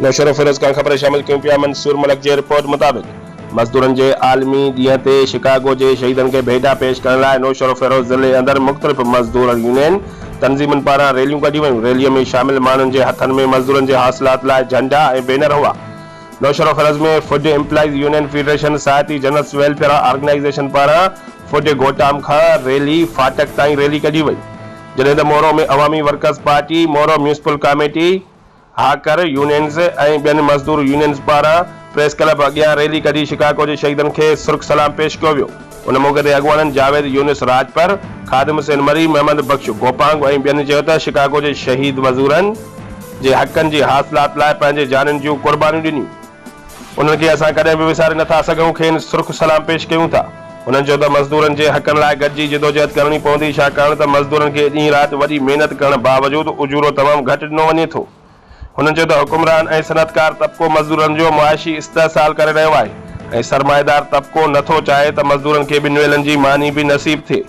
नौशर फिरोज खान ख़बर शामिल क्यों पिया मंसूर मलिक की रिपोर्ट मुताबिक मज़दूरनि के आलमी ॾींहं ते शिकागो के शहीदन के भेटा पेश करण लाइ नौशर फिरोज ज़िले अंदर मुख़्तलिफ़ मज़दूर यूनियन तंज़ीमुनि पारां रैलियूं कढियूं वयूं। रैलीअ में शामिल माण्हुनि जे हथनि में मज़दूरनि जे हासिलात लाइ झंडा ऐं बैनर हुआ। नौशर फिरोज में फूड एम्प्लॉइज़ यूनियन फेडरेशन साइती जनरल्स वेलफेयर ऑर्गेनाइज़ेशन पारां फूड गोटाम खां रैली फाटक ताईं रैली कढी वई, जॾहिं त मोरो में अवामी वर्कर्स पार्टी, मोरो म्यूनिसिपल कमेटी, हाकर यूनियंस ऐं ॿियनि मज़दूर यूनियंस पारां प्रेस क्लब अॻियां रैली कढी शिकागो जे शहीदनि खे सुर्ख सलाम पेश कयो वियो। उन मौक़े ते अॻुवाननि जावेद यूनिस राजपर, ख़ादिम हुसैन मरी, मोहम्मद बख्श गोपांग ऐं ॿियनि चयो त शिकागो जे शहीद मज़दूरनि जे हक़नि जी हासिलात लाइ पंहिंजे जाननि जूं क़ुर्बानियूं ॾिनियूं। उन्हनि खे असां कॾहिं बि विसारे नथा सघूं, खेनि सुर्ख सलाम पेश कयूं था। उन्हनि चयो त मज़दूरनि जे हक़नि लाइ गॾिजी जिदोजहद करणी पवंदी, छाकाणि त मज़दूरनि खे ॾींहुं राति वॾी महिनत करण बावजूदि उजूरो तमामु घटि ॾिनो वञे थो। हुननि चयो त हुकुमरान ऐं सनअतकार तबिको मज़दूरनि जो मुआशी इस्तेहसाल करे रहियो आहे ऐं सरमाएदार तबिको नथो चाहे त मज़दूरनि खे ॿिनि वेलनि जी मानी बि नसीब थिए।